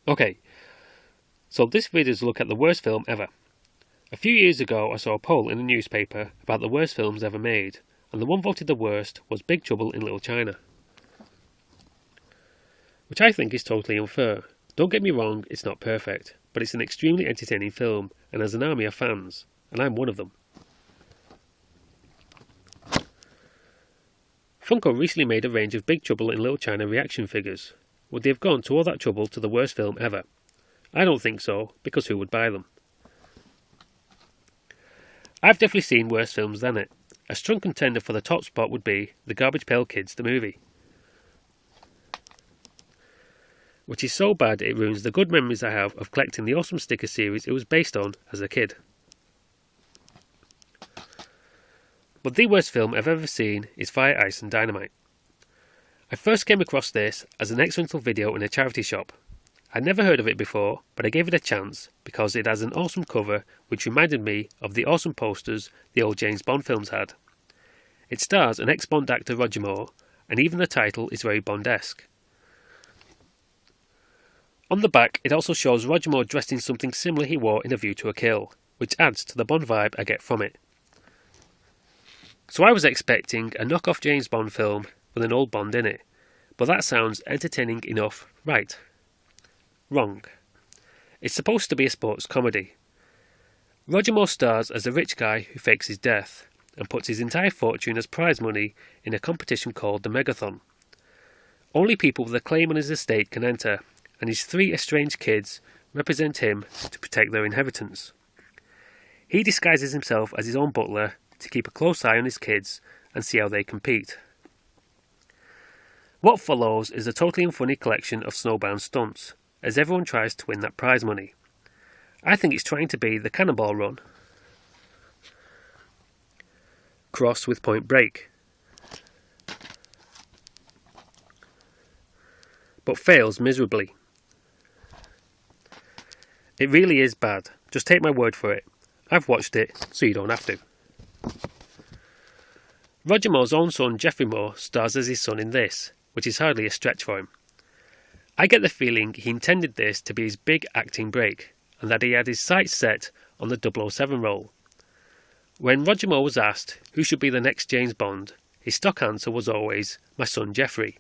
Okay, so this video is a look at the worst film ever. A few years ago I saw a poll in a newspaper about the worst films ever made, and the one voted the worst was Big Trouble in Little China. Which I think is totally unfair. Don't get me wrong, it's not perfect, but it's an extremely entertaining film and has an army of fans, and I'm one of them. Funko recently made a range of Big Trouble in Little China reaction figures. Would they have gone to all that trouble to the worst film ever? I don't think so, because who would buy them? I've definitely seen worse films than it. A strong contender for the top spot would be The Garbage Pail Kids the movie, which is so bad it ruins the good memories I have of collecting the awesome sticker series it was based on as a kid. But the worst film I've ever seen is Fire, Ice and Dynamite. I first came across this as an accidental video in a charity shop. I'd never heard of it before, but I gave it a chance because it has an awesome cover which reminded me of the awesome posters the old James Bond films had. It stars an ex-Bond actor Roger Moore, and even the title is very Bond-esque. On the back it also shows Roger Moore dressed in something similar he wore in A View to a Kill, which adds to the Bond vibe I get from it. So I was expecting a knockoff James Bond film with an old Bond in it, but that sounds entertaining enough, right? Wrong. It's supposed to be a sports comedy. Roger Moore stars as a rich guy who fakes his death and puts his entire fortune as prize money in a competition called the Megathon. Only people with a claim on his estate can enter, and his three estranged kids represent him to protect their inheritance. He disguises himself as his own butler to keep a close eye on his kids and see how they compete. What follows is a totally unfunny collection of snowbound stunts, as everyone tries to win that prize money. I think it's trying to be the Cannonball Run crossed with Point Break, but fails miserably. It really is bad, just take my word for it. I've watched it, so you don't have to. Roger Moore's own son Jeffrey Moore stars as his son in this, which is hardly a stretch for him. I get the feeling he intended this to be his big acting break, and that he had his sights set on the 007 role. When Roger Moore was asked who should be the next James Bond, his stock answer was always, my son Jeffrey.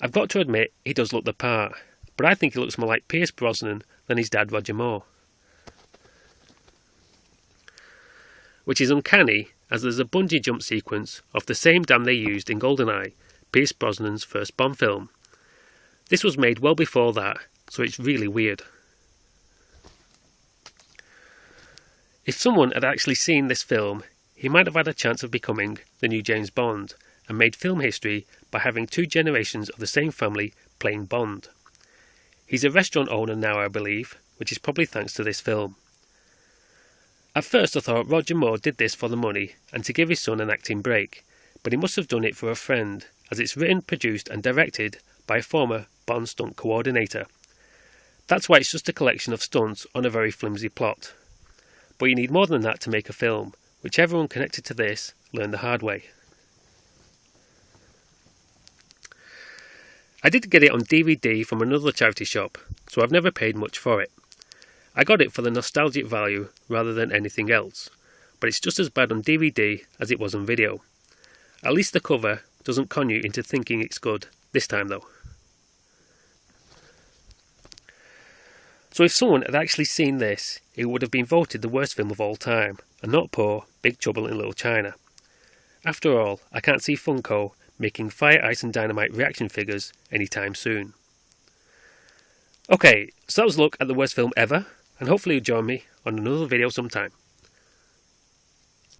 I've got to admit, he does look the part, but I think he looks more like Pierce Brosnan than his dad Roger Moore. Which is uncanny, as there's a bungee jump sequence of the same dam they used in GoldenEye, Pierce Brosnan's first Bond film. This was made well before that, so it's really weird. If someone had actually seen this film, he might have had a chance of becoming the new James Bond, and made film history by having two generations of the same family playing Bond. He's a restaurant owner now, I believe, which is probably thanks to this film. At first I thought Roger Moore did this for the money and to give his son an acting break, but he must have done it for a friend, as it's written, produced and directed by a former Bond stunt coordinator. That's why it's just a collection of stunts on a very flimsy plot. But you need more than that to make a film, which everyone connected to this learned the hard way. I did get it on DVD from another charity shop, so I've never paid much for it. I got it for the nostalgic value rather than anything else, but it's just as bad on DVD as it was on video. At least the cover doesn't con you into thinking it's good this time though. So if someone had actually seen this, it would have been voted the worst film of all time, and not poor Big Trouble in Little China. After all, I can't see Funko making Fire, Ice and Dynamite reaction figures anytime soon. Okay, so that was a look at the worst film ever, and hopefully you'll join me on another video sometime.